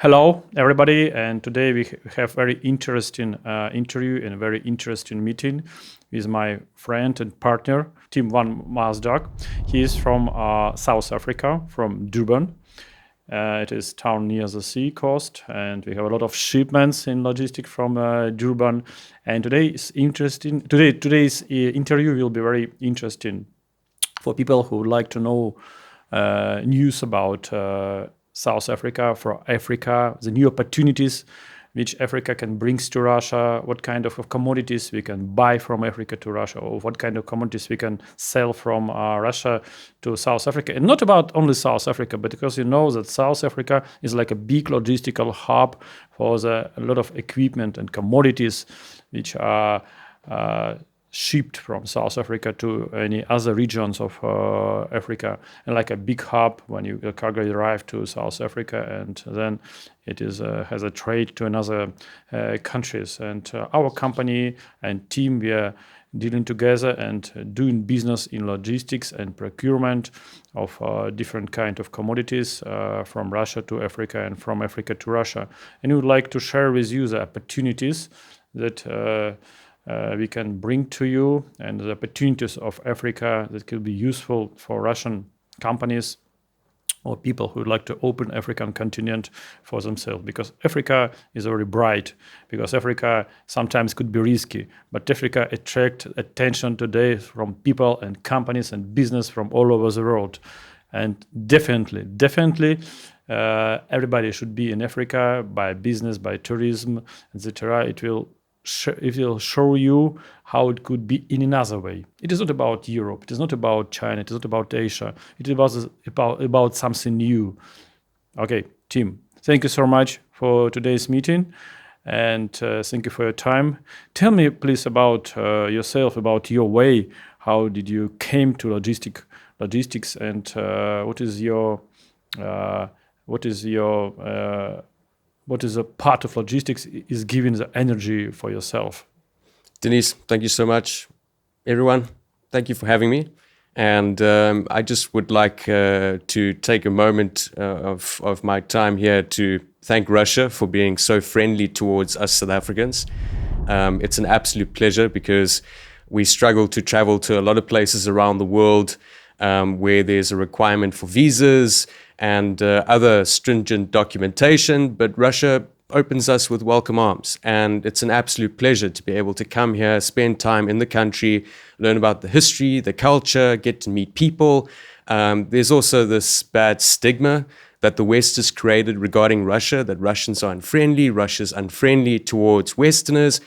Hello, everybody, and today we have very interesting interview and a very interesting meeting with my friend and partner, Tim van Maasdijk. He is from South Africa, from Durban. It is a town near the sea coast, and we have a lot of shipments in logistics from Durban. And today's interview will be very interesting for people who would like to know news about South Africa, for Africa, the new opportunities which Africa can bring to Russia, what kind of commodities we can buy from Africa to Russia, or what kind of commodities we can sell from Russia to South Africa. And not about only South Africa, but because you know that South Africa is like a big logistical hub for a lot of equipment and commodities which are shipped from South Africa to any other regions of Africa, and like a big hub when your cargo arrive to South Africa, and then it is has a trade to another countries. And our company and team, we are dealing together and doing business in logistics and procurement of different kind of commodities from Russia to Africa and from Africa to Russia. And we would like to share with you the opportunities that we can bring to you, and the opportunities of Africa that could be useful for Russian companies or people who would like to open African continent for themselves. Because Africa is very bright, because Africa sometimes could be risky, but Africa attracts attention today from people and companies and business from all over the world. And definitely, everybody should be in Africa by business, by tourism, etc. It will show you how it could be in another way. It is not about Europe. It is not about China. It is not about Asia. It is about something new. Okay, Tim, thank you so much for today's meeting, and thank you for your time. Tell me, please, about yourself, about your way. How did you came to logistics, and what is a part of logistics is giving the energy for yourself? Denis, thank you so much. Everyone, thank you for having me. And I just would like to take a moment of my time here to thank Russia for being so friendly towards us South Africans. It's an absolute pleasure, because we struggle to travel to a lot of places around the world where there's a requirement for visas and other stringent documentation, but Russia opens us with welcome arms. And it's an absolute pleasure to be able to come here, spend time in the country, learn about the history, the culture, get to meet people. There's also this bad stigma that the West has created regarding Russia, that Russians are unfriendly, Russia's unfriendly towards Westerners.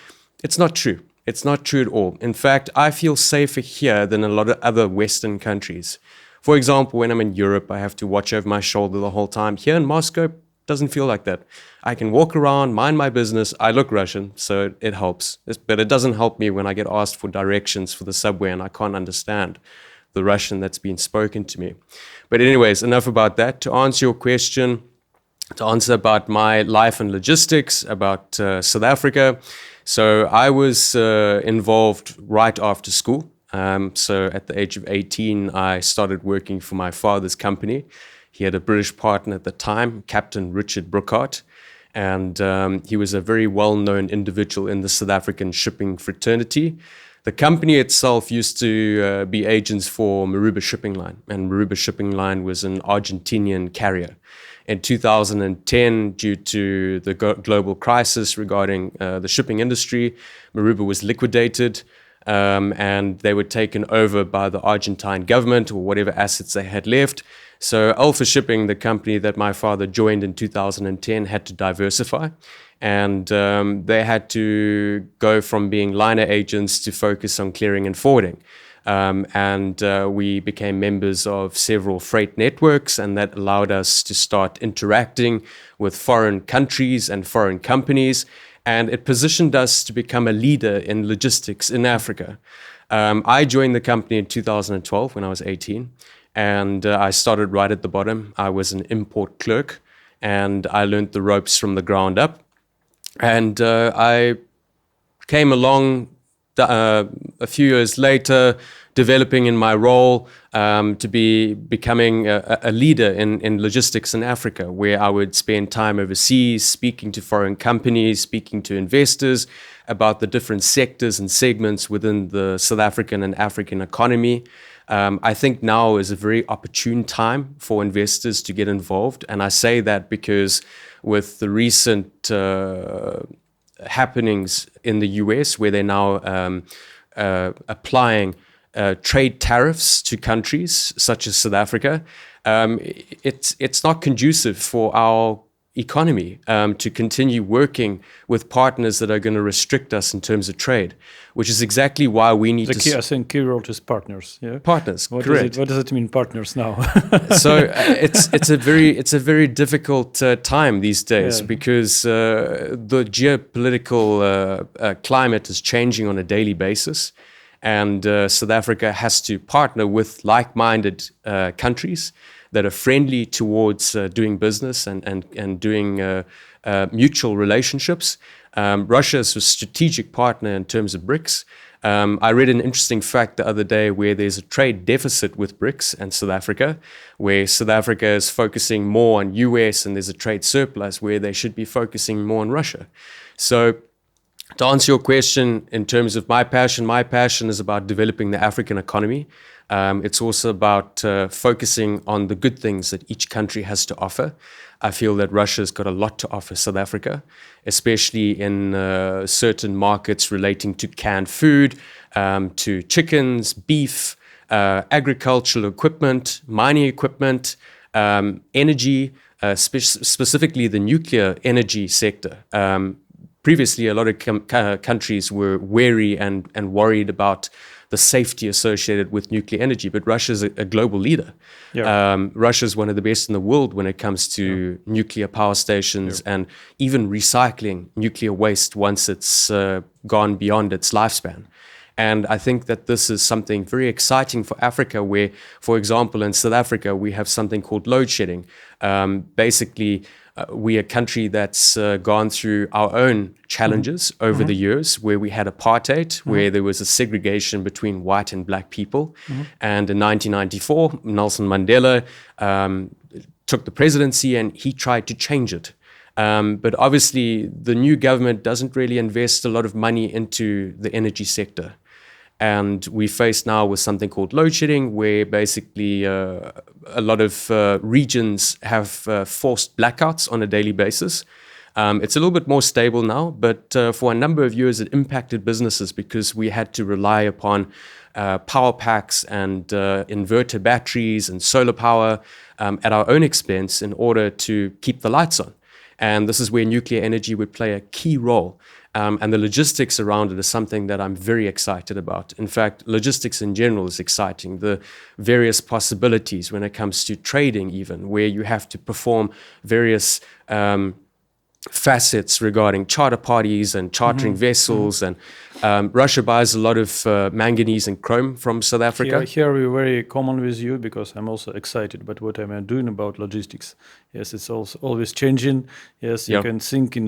It's not true. It's not true at all. In fact, I feel safer here than a lot of other Western countries. For example, when I'm in Europe, I have to watch over my shoulder the whole time. Here in Moscow, it doesn't feel like that. I can walk around, mind my business. I look Russian, so it helps. But it doesn't help me when I get asked for directions for the subway and I can't understand the Russian that's been spoken to me. But anyways, enough about that. To answer your question, to answer about my life and logistics, about South Africa. So I was involved right after school. So at the age of 18, I started working for my father's company. He had a British partner at the time, Captain Richard Brookhart, and he was a very well-known individual in the South African shipping fraternity. The company itself used to be agents for Maruba Shipping Line, and Maruba Shipping Line was an Argentinian carrier. In 2010, due to the global crisis regarding the shipping industry, Maruba was liquidated. And they were taken over by the Argentine government, or whatever assets they had left. So Alpha Shipping, the company that my father joined in 2010, had to diversify. And they had to go from being liner agents to focus on clearing and forwarding. And we became members of several freight networks, and that allowed us to start interacting with foreign countries and foreign companies. And it positioned us to become a leader in logistics in Africa. I joined the company in 2012 when I was 18, and I started right at the bottom. I was an import clerk, and I learned the ropes from the ground up. And I came along a few years later developing in my role to be becoming a leader in logistics in Africa, where I would spend time overseas speaking to foreign companies, speaking to investors about the different sectors and segments within the South African and African economy. I think now is a very opportune time for investors to get involved. And I say that because with the recent happenings in the US, where they're now applying trade tariffs to countries such as South Africa, it's not conducive for our economy to continue working with partners that are going to restrict us in terms of trade, which is exactly why we need I think key word is partners. Yeah, partners. Correct. What does it mean, partners now? So it's a very difficult time these days because the geopolitical climate is changing on a daily basis, and South Africa has to partner with like-minded countries that are friendly towards doing business and doing mutual relationships. Russia is a strategic partner in terms of BRICS. I read an interesting fact the other day where there's a trade deficit with BRICS and South Africa, where South Africa is focusing more on US and there's a trade surplus where they should be focusing more on Russia. So to answer your question in terms of my passion is about developing the African economy. It's also about focusing on the good things that each country has to offer. I feel that Russia's got a lot to offer South Africa, especially in certain markets relating to canned food, to chickens, beef, agricultural equipment, mining equipment, energy, specifically the nuclear energy sector. Previously, a lot of countries were wary and worried about the safety associated with nuclear energy, but Russia's a global leader. Yeah. Russia's one of the best in the world when it comes to nuclear power stations and even recycling nuclear waste once it's gone beyond its lifespan. And I think that this is something very exciting for Africa where, for example, in South Africa, we have something called load shedding. Basically, we're a country that's gone through our own challenges over the years, where we had apartheid, where there was a segregation between white and black people. And in 1994, Nelson Mandela took the presidency and he tried to change it. But obviously, the new government doesn't really invest a lot of money into the energy sector. And we face now with something called load shedding, where basically a lot of regions have forced blackouts on a daily basis. It's a little bit more stable now, but for a number of years it impacted businesses because we had to rely upon power packs and inverter batteries and solar power at our own expense in order to keep the lights on. And this is where nuclear energy would play a key role. And the logistics around it is something that I'm very excited about. In fact, logistics in general is exciting. The various possibilities when it comes to trading even, where you have to perform various facets regarding charter parties and chartering vessels. And Russia buys a lot of manganese and chrome from South Africa. Here we're very common with you because I'm also excited about what I'm doing about logistics. Yes, it's also always changing. Yes, you can think in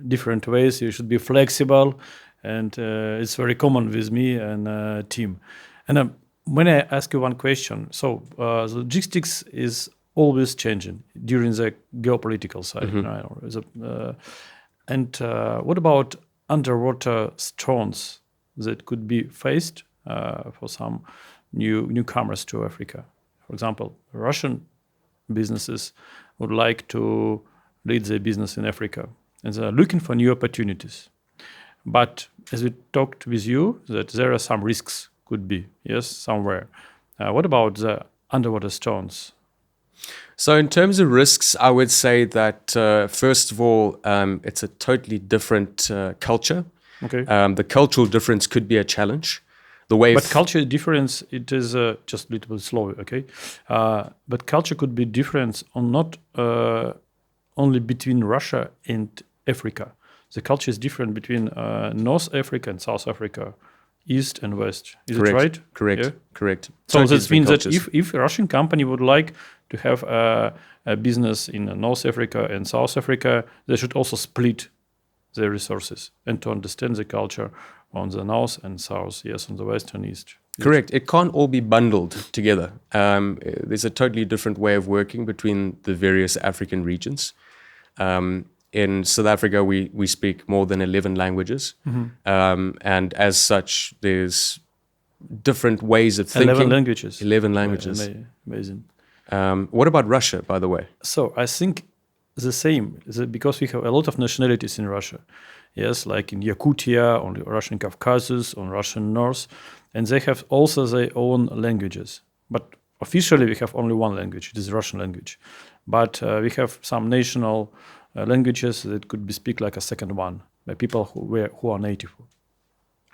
different ways. You should be flexible. And it's very common with me and team. And when I ask you one question, so logistics is always changing during the geopolitical side. Right? And what about underwater storms that could be faced for some newcomers to Africa? For example, Russian businesses would like to lead their business in Africa, and they're looking for new opportunities. But as we talked with you, that there are some risks could be, yes, somewhere. What about the underwater storms? So in terms of risks, I would say that, first of all, it's a totally different culture. Okay. The cultural difference could be a challenge. But culture difference, it is just a little bit slow, okay? But culture could be different on not only between Russia and Africa. The culture is different between North Africa and South Africa, East and West. Is it right? Correct. Yeah? Correct. So Totally that means cultures. that if a Russian company would like to have a business in North Africa and South Africa, they should also split their resources and to understand the culture on the North and South, yes, on the West and East. Correct. It can't all be bundled together. There's a totally different way of working between the various African regions. In South Africa, we speak more than 11 languages. And as such, there's different ways of thinking. 11 languages. 11 languages. Amazing. What about Russia, by the way? So I think the same, because we have a lot of nationalities in Russia. Yes, like in Yakutia, on the Russian Caucasus, on Russian North, and they have also their own languages. But officially, we have only one language, it is the Russian language. But we have some national languages that could be speak like a second one by people who are native.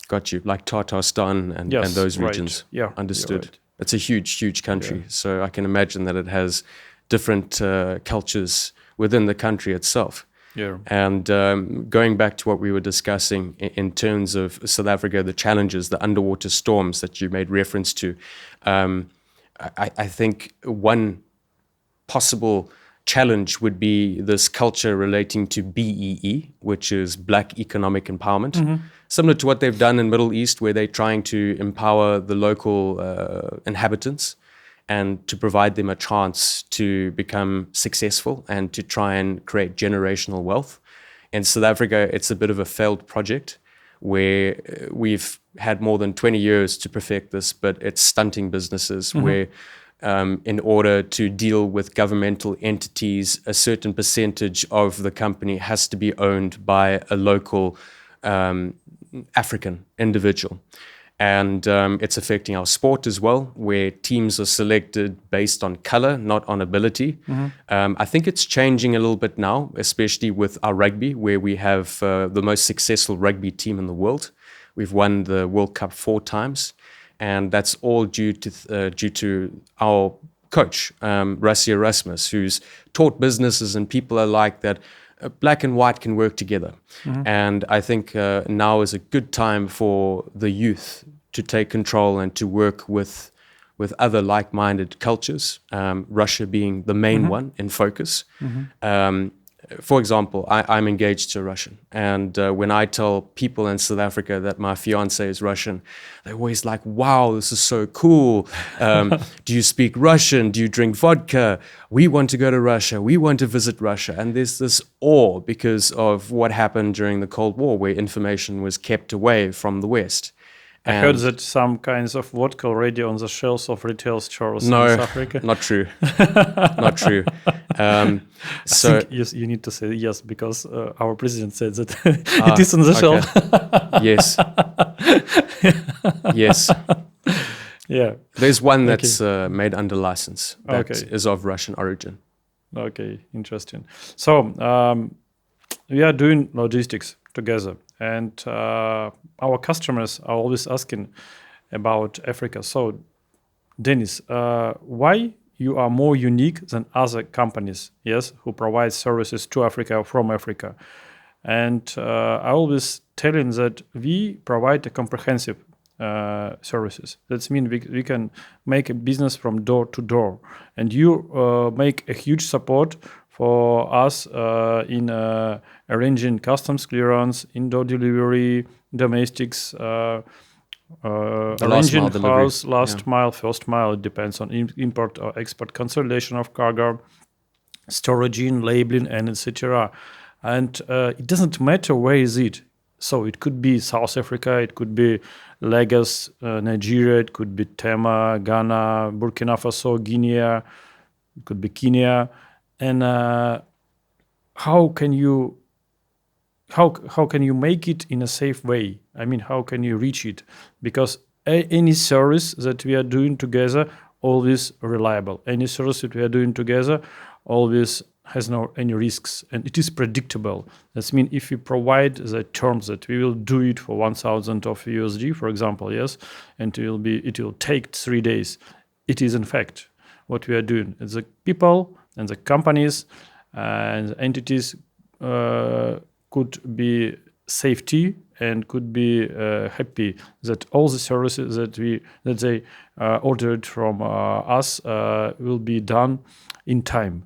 Got you, like Tatarstan and those regions. Right. Yeah, understood. Right. It's a huge country, so I can imagine that it has different cultures within the country itself. Yeah. And going back to what we were discussing in terms of South Africa, the challenges, the underwater storms that you made reference to, I think one possible challenge would be this culture relating to BEE, which is Black Economic Empowerment, similar to what they've done in Middle East, where they're trying to empower the local inhabitants and to provide them a chance to become successful and to try and create generational wealth. In South Africa, it's a bit of a failed project where we've had more than 20 years to perfect this, but it's stunting businesses where in order to deal with governmental entities, a certain percentage of the company has to be owned by a local African individual. And it's affecting our sport as well, where teams are selected based on color, not on ability. I think it's changing a little bit now, especially with our rugby, where we have the most successful rugby team in the world. We've won the World Cup 4 times. And that's all due to our coach, Rassie Erasmus, who's taught businesses and people alike that black and white can work together. And I think now is a good time for the youth to take control and to work with other like-minded cultures, Russia being the main one in focus. For example, I'm engaged to a Russian. And when I tell people in South Africa that my fiance is Russian, they're always like, wow, this is so cool. Do you speak Russian? Do you drink vodka? We want to go to Russia. We want to visit Russia. And there's this awe because of what happened during the Cold War, where information was kept away from the West. I heard that some kinds of vodka already on the shelves of retail stores in South Africa. Not true. Not true. So I think you need to say yes, because our president said that it is on the shelf. Yes. Yes. Yeah. There's one that's made under license that is of Russian origin. Okay, interesting. So we are doing logistics together, and our customers are always asking about Africa. So, Denis, why you are more unique than other companies, yes, who provide services to Africa from Africa? And I always tell him that we provide a comprehensive services. That means we can make a business from door to door, and you make a huge support for us in arranging customs clearance, indoor delivery, domestics, arranging house, last mile, first mile. It depends on import or export, consolidation of cargo, storaging, labeling, and etc. And it doesn't matter where is it. So it could be South Africa, it could be Lagos, Nigeria, it could be Tema, Ghana, Burkina Faso, Guinea, it could be Kenya. And how can you make it in a safe way? I mean, how can you reach it? Because any service that we are doing together always reliable. Any service that we are doing together always has no any risks, and it is predictable. That means if we provide the terms that we will do it for 1,000 of USD, for example, yes, and it will take 3 days. It is in fact what we are doing. The people and the companies and the entities could be safety and could be happy that all the services that they ordered from us will be done in time.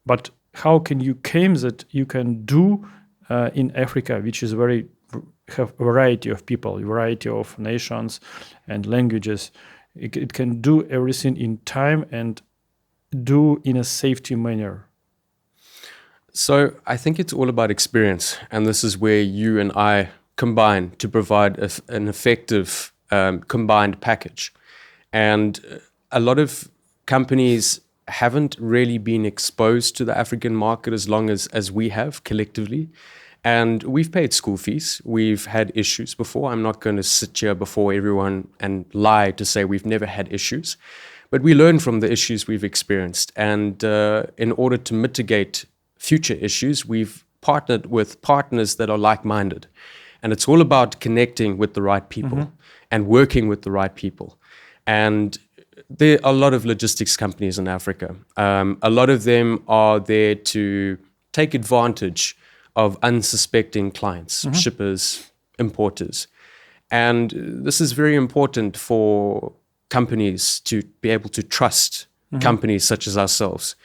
But how can you claim that you can do in Africa, which is very have a variety of people, a variety of nations and languages. It can do everything in time and do in a safety manner. So I think it's all about experience, and this is where you and I combine to provide an effective combined package. And a lot of companies haven't really been exposed to the African market as long as we have collectively. And we've paid school fees. We've had issues before. I'm not going to sit here before everyone and lie to say we've never had issues. But we learn from the issues we've experienced. And in order to mitigate future issues, we've partnered with partners that are like-minded. And it's all about connecting with the right people and working with the right people. And there are a lot of logistics companies in Africa. A lot of them are there to take advantage of unsuspecting clients, shippers, importers. And this is very important for companies to be able to trust companies such as ourselves.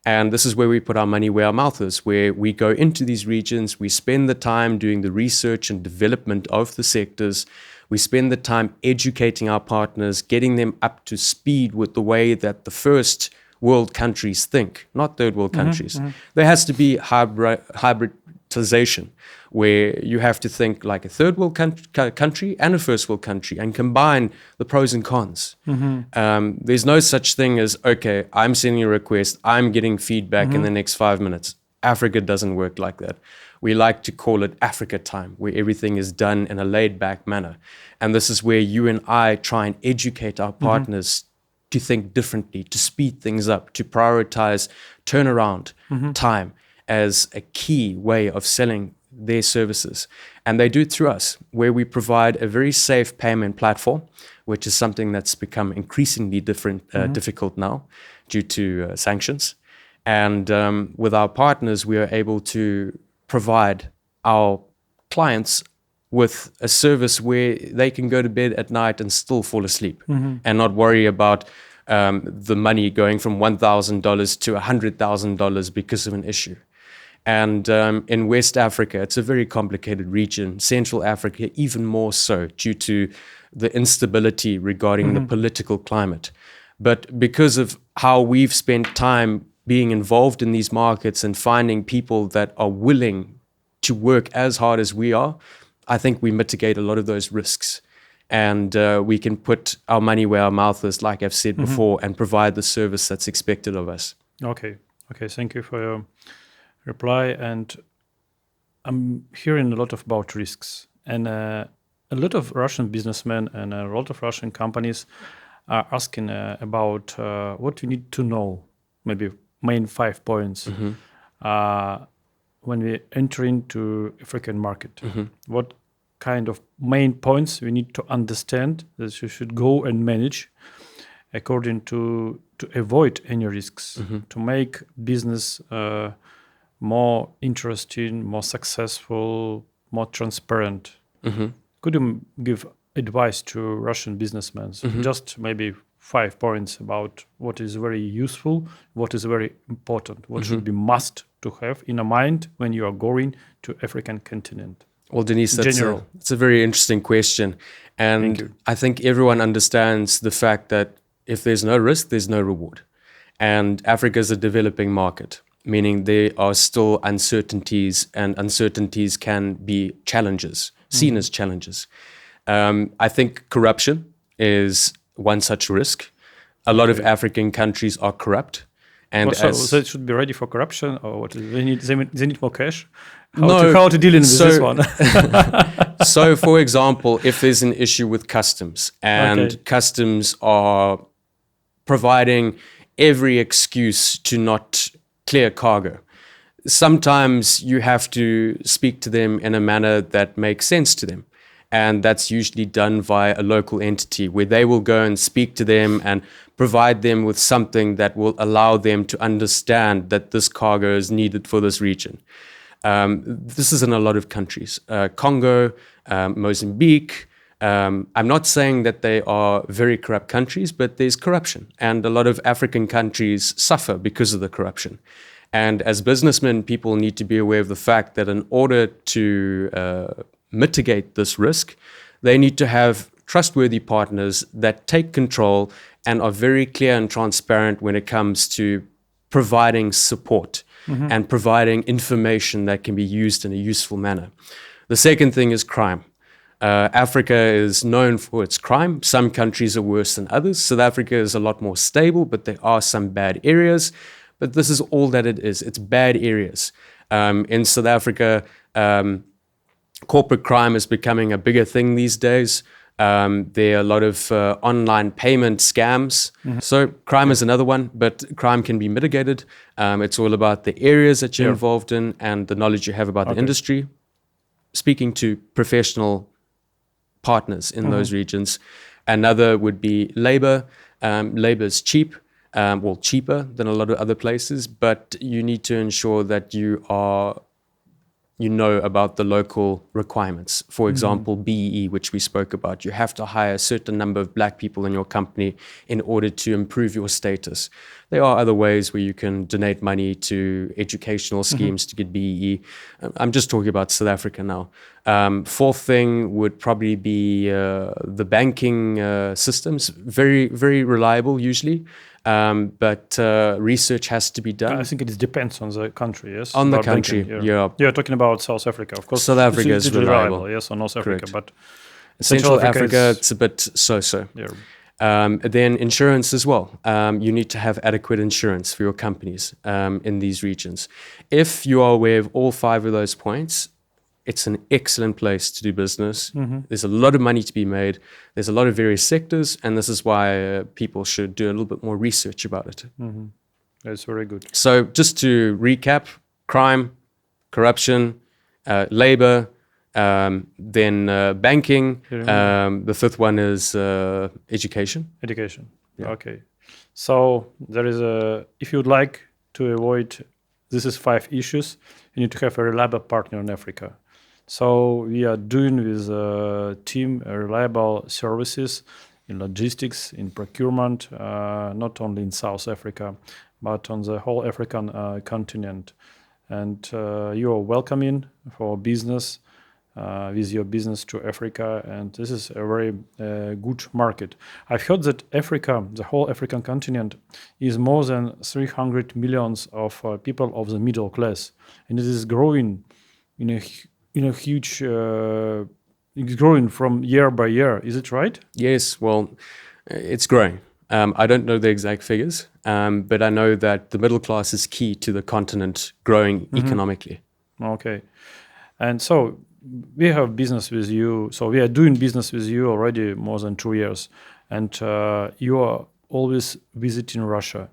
And this is where we put our money where our mouth is, where we go into these regions, we spend the time doing the research and development of the sectors, we spend the time educating our partners, getting them up to speed with the way that the first world countries think, not third world countries. There has to be hybridization, where you have to think like a third world country and a first world country and combine the pros and cons. There's no such thing as, okay, I'm sending a request, I'm getting feedback in the next 5 minutes. Africa doesn't work like that. We like to call it Africa time, where everything is done in a laid back manner. And this is where you and I try and educate our partners to think differently, to speed things up, to prioritize turnaround time as a key way of selling their services. And they do it through us, where we provide a very safe payment platform, which is something that's become increasingly difficult now due to sanctions. And with our partners, we are able to provide our clients with a service where they can go to bed at night and still fall asleep and not worry about the money going from $1,000 to $100,000 because of an issue. And in West Africa, it's a very complicated region. Central Africa, even more so, due to the instability regarding the political climate. But because of how we've spent time being involved in these markets and finding people that are willing to work as hard as we are, I think we mitigate a lot of those risks. And we can put our money where our mouth is, like I've said before, and provide the service that's expected of us. Okay, thank you for your reply. And I'm hearing a lot about risks. And a lot of Russian businessmen and a lot of Russian companies are asking about what you need to know, maybe main 5 points when we enter into African market. What kind of main points we need to understand that you should go and manage according to avoid any risks, to make business more interesting, more successful, more transparent. Could you give advice to Russian businessmen? Just maybe 5 points about what is very useful, what is very important, what should be must to have in a mind when you are going to African continent. Well, Denis, that's a very interesting question. And I think everyone understands the fact that if there's no risk, there's no reward. And Africa is a developing market, meaning there are still uncertainties, and uncertainties can be challenges, seen as challenges. I think corruption is one such risk. A lot of African countries are corrupt. And so it should be ready for corruption, or what? They need more cash? How to deal with this one? So, for example, if there's an issue with customs, and customs are providing every excuse to not clear cargo, sometimes you have to speak to them in a manner that makes sense to them. And that's usually done via a local entity, where they will go and speak to them and provide them with something that will allow them to understand that this cargo is needed for this region. This is in a lot of countries, Congo, Mozambique. I'm not saying that they are very corrupt countries, but there's corruption. And a lot of African countries suffer because of the corruption. And as businessmen, people need to be aware of the fact that in order to mitigate this risk, they need to have trustworthy partners that take control and are very clear and transparent when it comes to providing support and providing information that can be used in a useful manner. The second thing is crime. Africa is known for its crime. Some countries are worse than others. South Africa is a lot more stable, but there are some bad areas. But this is all that it is. It's bad areas. In South Africa, corporate crime is becoming a bigger thing these days. There are a lot of online payment scams. So crime is another one, but crime can be mitigated. It's all about the areas that you're involved in and the knowledge you have about the industry. Speaking to professional partners in those regions. Another would be labor. Labor is cheap, well, cheaper than a lot of other places, but you need to ensure that you know about the local requirements. For example, BEE, which we spoke about. You have to hire a certain number of black people in your company in order to improve your status. There are other ways where you can donate money to educational schemes to get BEE. I'm just talking about South Africa now. Fourth thing would probably be the banking systems. Very, very reliable usually. But research has to be done. I think it depends on the country, yes? On the About country, banking, yeah. You're talking about South Africa, of course. South Africa it's is reliable. yes, or North Africa, Correct. but Central Africa, it's a bit so-so. Yeah. Then insurance as well. You need to have adequate insurance for your companies in these regions. If you are aware of all five of those points, it's an excellent place to do business. There's a lot of money to be made. There's a lot of various sectors, and this is why people should do a little bit more research about it. That's very good. So just to recap, crime, corruption, labor, then banking. The fifth one is education. Education. Yeah. Okay. So there is if you would like to avoid, this is 5 issues, you need to have a reliable partner in Africa. So we are doing with a team reliable services in logistics, in procurement, not only in South Africa, but on the whole African continent. And you are welcoming for business with your business to Africa, and this is a very good market. I've heard that Africa, the whole African continent, is more than 300 millions of people of the middle class, and it is growing in a huge. It's growing from year by year. Is it right? Yes. Well, it's growing. I don't know the exact figures, but I know that the middle class is key to the continent growing economically. Okay, and so we have business with you. So we are doing business with you already more than 2 years, and you are always visiting Russia.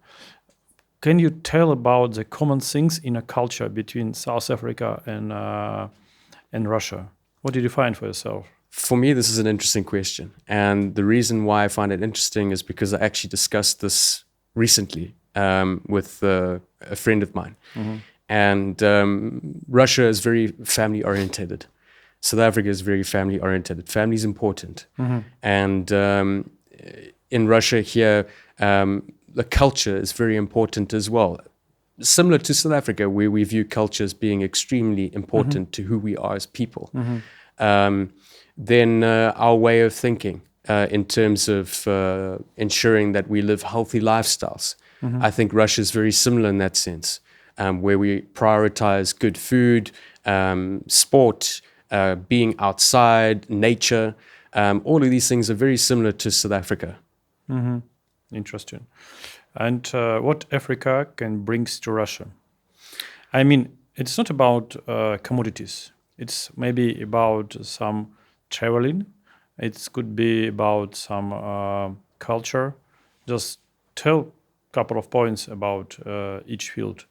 Can you tell about the common things in a culture between South Africa and Russia? What did you find for yourself? For me, this is an interesting question. And the reason why I find it interesting is because I actually discussed this recently with a friend of mine. And Russia is very family oriented. South Africa is very family oriented. Family is important. And in Russia here, the culture is very important as well. Similar to South Africa, where we view culture as being extremely important to who we are as people. Then our way of thinking in terms of ensuring that we live healthy lifestyles. I think Russia is very similar in that sense, where we prioritize good food, sport, being outside, nature. All of these things are very similar to South Africa. Interesting. And what Africa can bring to Russia? I mean, it's not about commodities. It's maybe about some traveling. It could be about some culture. Just tell a couple of points about each field.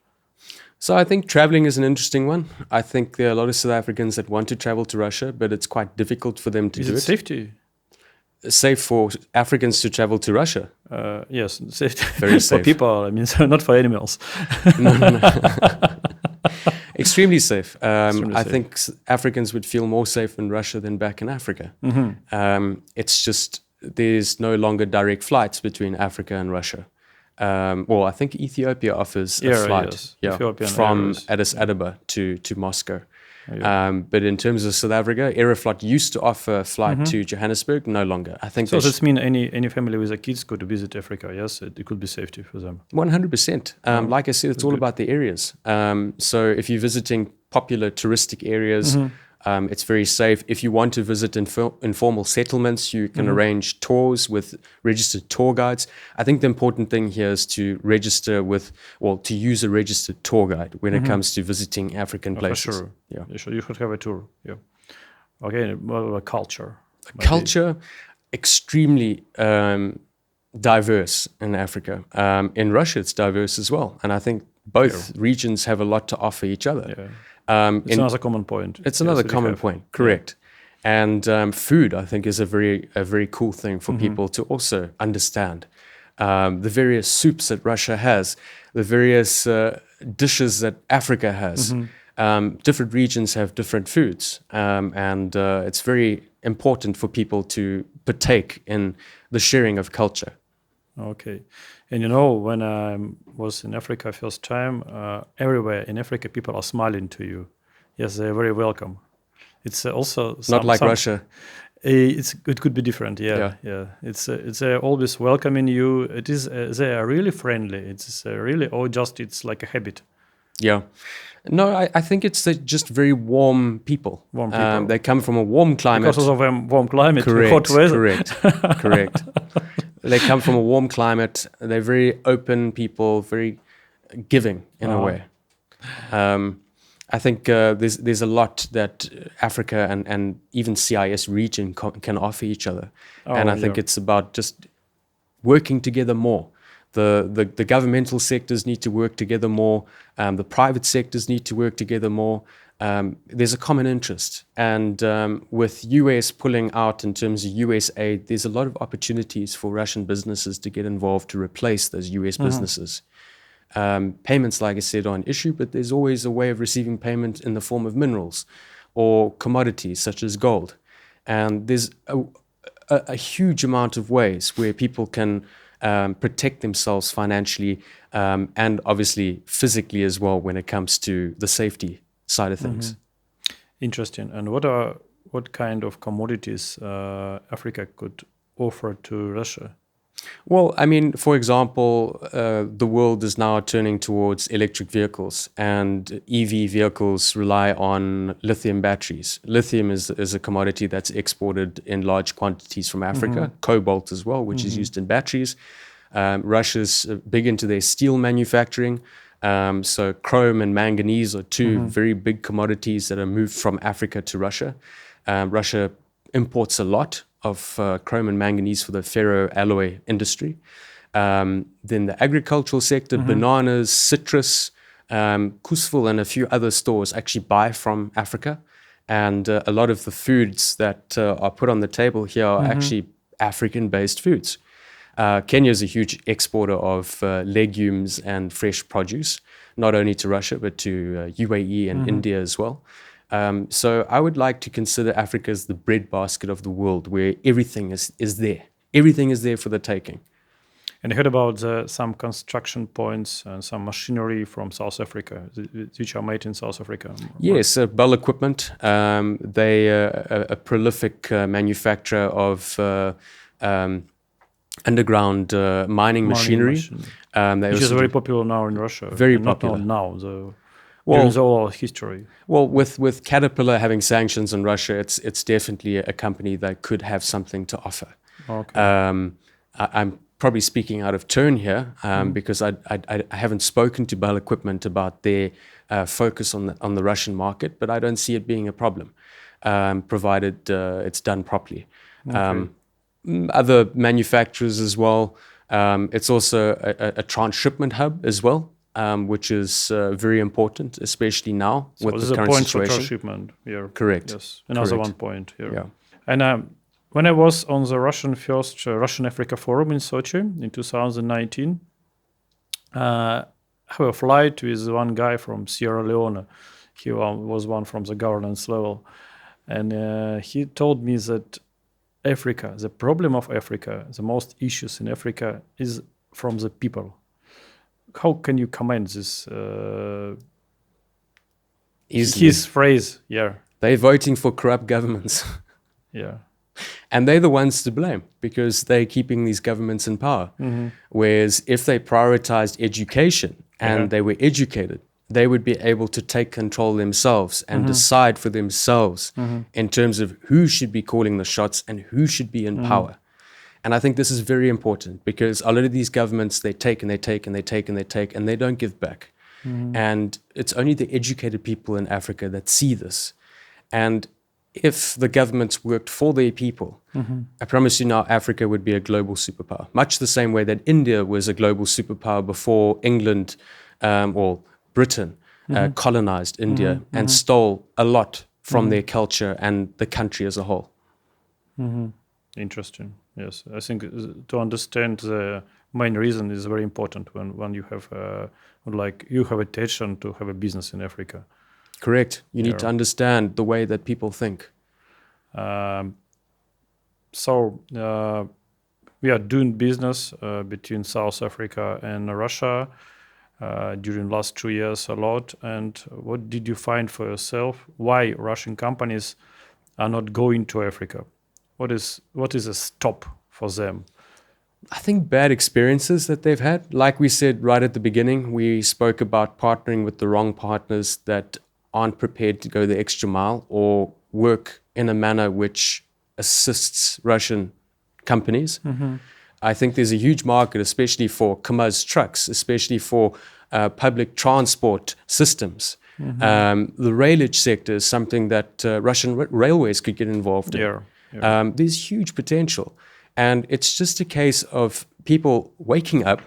So I think traveling is an interesting one. I think there are a lot of South Africans that want to travel to Russia, but it's quite difficult for them to do it. Is it safety? Safe for Africans to travel to Russia? Yes, safety. Very for safe. people, I mean, not for animals. No. Extremely safe. Extremely I safe. think Africans would feel more safe in Russia than back in Africa. It's just there's no longer direct flights between Africa and Russia. Well, I think Ethiopia offers a flight yes. Ethiopian from Airways. Addis Ababa to Moscow. But in terms of South Africa, Aeroflot used to offer a flight to Johannesburg, no longer. I think So does this mean any family with a kids could visit Africa? Yes, it could be safety for them. 100%. Like I said, it's all about the areas. So if you're visiting popular touristic areas, it's very safe. If you want to visit informal settlements, you can arrange tours with registered tour guides. I think the important thing here is to register with, well, to use a registered tour guide when it comes to visiting African places. For sure. Yeah. You should have a tour. Yeah. Okay, well, a culture. Culture, extremely diverse in Africa. In Russia, it's diverse as well. And I think both regions have a lot to offer each other. Yeah. It's another common point. It's another common point, correct. Yeah. And food, I think, is a very cool thing for people to also understand. The various soups that Russia has, the various dishes that Africa has. Different regions have different foods, and it's very important for people to partake in the sharing of culture. Okay. And you know, when I was in Africa first time, everywhere in Africa, people are smiling to you. Yes, they're very welcome. It's also not like Russia. It could be different. Yeah. It's always welcoming you. It is they are really friendly. It's really it's like a habit. Yeah. No, I think it's just very warm people. Warm people. They come from a warm climate. Because of a warm climate, correct, hot weather. Correct. They come from a warm climate. They're very open people, very giving in a way. I think there's a lot that Africa and even CIS region can offer each other. And I think it's about just working together more. The governmental sectors need to work together more. The private sectors need to work together more. There's a common interest. And with US pulling out in terms of US aid, there's a lot of opportunities for Russian businesses to get involved to replace those US businesses. Payments, like I said, are an issue, but there's always a way of receiving payment in the form of minerals or commodities such as gold. And there's a huge amount of ways where people can protect themselves financially and obviously physically as well when it comes to the safety side of things. Interesting. And what kind of commodities Africa could offer to Russia? Well, I mean, for example, the world is now turning towards electric vehicles, and EV vehicles rely on lithium batteries. Lithium is a commodity that's exported in large quantities from Africa, cobalt as well, which is used in batteries. Russia's big into their steel manufacturing. So chrome and manganese are two very big commodities that are moved from Africa to Russia. Russia imports a lot of chrome and manganese for the ferroalloy industry. Then the agricultural sector, bananas, citrus, Kusvil and a few other stores actually buy from Africa. And a lot of the foods that are put on the table here are actually African-based foods. Kenya is a huge exporter of legumes and fresh produce, not only to Russia, but to UAE and India as well. So I would like to consider Africa as the breadbasket of the world, where everything is there. Everything is there for the taking. And I heard about some construction points and some machinery from South Africa, which are made in South Africa. Yes, Bell Equipment. They are a prolific manufacturer of underground mining machinery. Which is very popular now in Russia. Very popular. Not now, during all history. Well, with Caterpillar having sanctions on Russia, it's definitely a company that could have something to offer. Okay. I'm probably speaking out of turn here because I haven't spoken to Bell Equipment about their focus on the Russian market, but I don't see it being a problem, provided it's done properly. Okay. Other manufacturers as well. It's also a transshipment hub as well. Which is very important, especially now with the current situation. So there's a point for transshipment here. Correct. Yes, another one point here. Yeah. And when I was on the first Russian Africa Forum in Sochi in 2019, I have a flight with one guy from Sierra Leone. He was one from the governance level. And he told me that Africa, the problem of Africa, the most issues in Africa is from the people. How can you comment this? Easily. his phrase, yeah, They're voting for corrupt governments. yeah, And they're the ones to blame because they're keeping these governments in power. Whereas if they prioritized education and they were educated, they would be able to take control themselves and decide for themselves in terms of who should be calling the shots and who should be in power. And I think this is very important because a lot of these governments, they take and they take and they take and they take and they don't give back. And it's only the educated people in Africa that see this. And if the governments worked for their people, I promise you now, Africa would be a global superpower. Much the same way that India was a global superpower before England or Britain colonized India and stole a lot from their culture and the country as a whole. Interesting. Yes, I think to understand the main reason is very important when you have you have attention to have a business in Africa. Correct. You need to understand the way that people think. So we are doing business between South Africa and Russia during last 2 years a lot. And what did you find for yourself? Why Russian companies are not going to Africa? What is a stop for them? I think bad experiences that they've had. Like we said right at the beginning, we spoke about partnering with the wrong partners that aren't prepared to go the extra mile or work in a manner which assists Russian companies. I think there's a huge market, especially for KAMAZ trucks, especially for public transport systems. The railage sector is something that Russian railways could get involved in. There's huge potential. And it's just a case of people waking up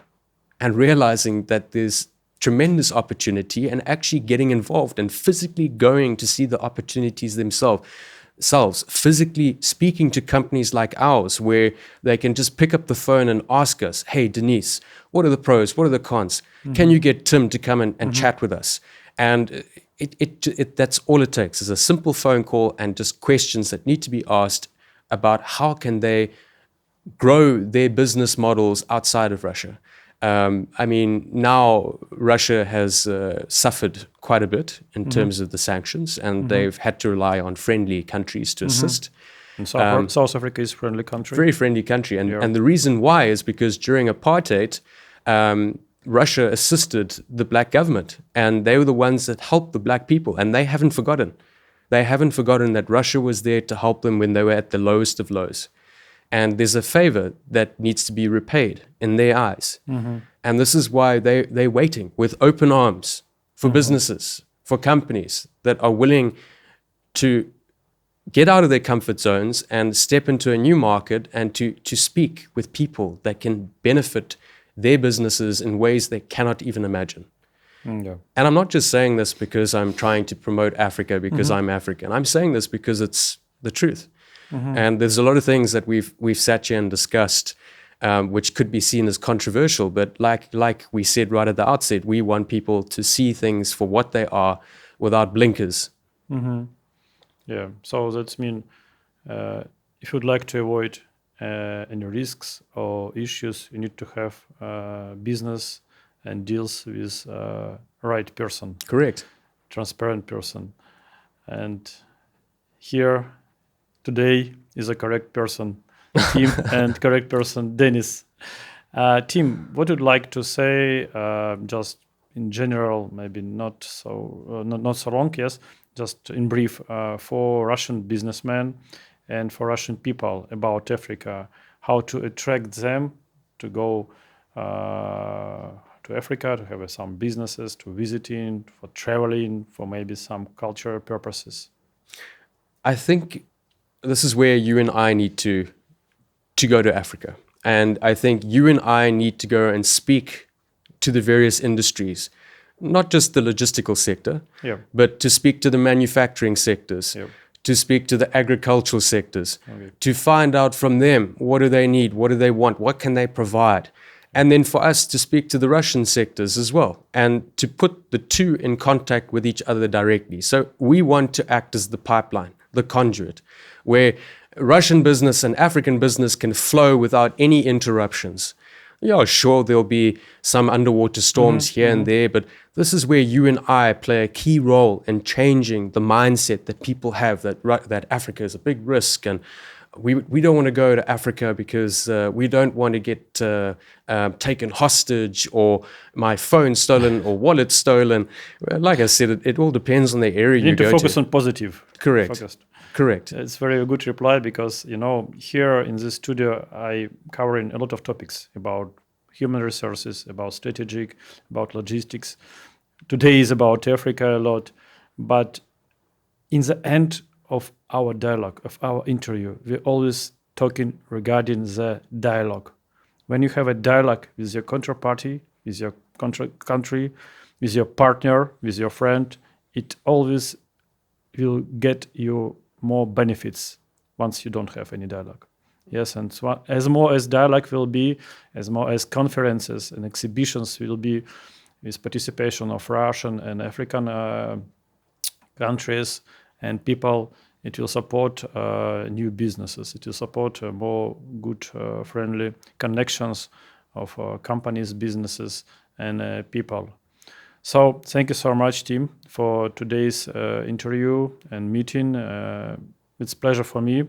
and realizing that there's tremendous opportunity and actually getting involved and physically going to see the opportunities themselves, physically speaking to companies like ours where they can just pick up the phone and ask us, hey, Denis, what are the pros? What are the cons? Can you get Tim to come and chat with us? And that's all it takes is a simple phone call and just questions that need to be asked about how can they grow their business models outside of Russia. I mean, now Russia has suffered quite a bit in terms of the sanctions, and they've had to rely on friendly countries to assist. And South Africa is a friendly country. Very friendly country. And the reason why is because during apartheid, Russia assisted the black government, and they were the ones that helped the black people, and they haven't forgotten. They haven't forgotten that Russia was there to help them when they were at the lowest of lows. And there's a favor that needs to be repaid in their eyes. And this is why they're waiting with open arms for businesses, for companies that are willing to get out of their comfort zones and step into a new market and to speak with people that can benefit their businesses in ways they cannot even imagine. And I'm not just saying this because I'm trying to promote Africa because I'm African. I'm saying this because it's the truth. And there's a lot of things that we've sat here and discussed, which could be seen as controversial. But like we said right at the outset, we want people to see things for what they are without blinkers. Yeah. So that's mean if you'd like to avoid any risks or issues, you need to have business and deals with right person. Correct. Transparent person. And here today is a correct person, Tim, and correct person, Denis. Tim, what would you like to say, just in general, maybe not so long, yes, just in brief, for Russian businessmen and for Russian people about Africa, how to attract them to go to Africa, to have some businesses, to visiting, for traveling, for maybe some cultural purposes? I think this is where you and I need to go to Africa. And I think you and I need to go and speak to the various industries, not just the logistical sector, but to speak to the manufacturing sectors, to speak to the agricultural sectors, to find out from them, what do they need, what do they want, what can they provide? And then for us to speak to the Russian sectors as well, and to put the two in contact with each other directly. So we want to act as the pipeline, the conduit, where Russian business and African business can flow without any interruptions. Yeah, sure, there'll be some underwater storms here and there, but this is where you and I play a key role in changing the mindset that people have that Africa is a big risk, and we don't want to go to Africa because we don't want to get taken hostage or my phone stolen or wallet stolen. Like I said, it all depends on the area you need go to to. focus on positive. Correct. Focused. Correct. It's very good reply because, you know, here in this studio, I covering a lot of topics about human resources, about strategic, about logistics. Today is about Africa a lot, but in the end of our dialogue, of our interview, we're always talking regarding the dialogue. When you have a dialogue with your counterparty, with your country, with your partner, with your friend, it always will get you more benefits once you don't have any dialogue. Yes, and so as more as dialogue will be, as more as conferences and exhibitions will be with participation of Russian and African countries and people, it will support new businesses. It will support more good, friendly connections of companies, businesses, and people. So thank you so much, Tim, for today's interview and meeting. It's a pleasure for me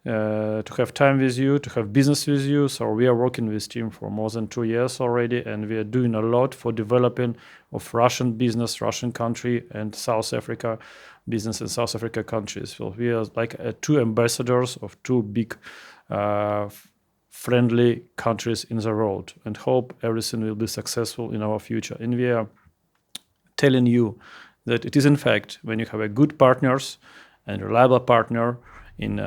to have time with you, to have business with you. So we are working with Tim for more than 2 years already, and we are doing a lot for developing of Russian business, Russian country, and South Africa business in South Africa countries. So we are like two ambassadors of two big friendly countries in the world, and hope everything will be successful in our future. And we are telling you that it is in fact when you have a good partners and reliable partner in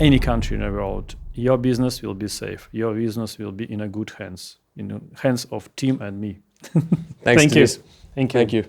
any country in the world, your business will be safe. Your business will be in a good hands, in the hands of Tim and me. Thanks, Thank you. Denis. Thank you. Thank you.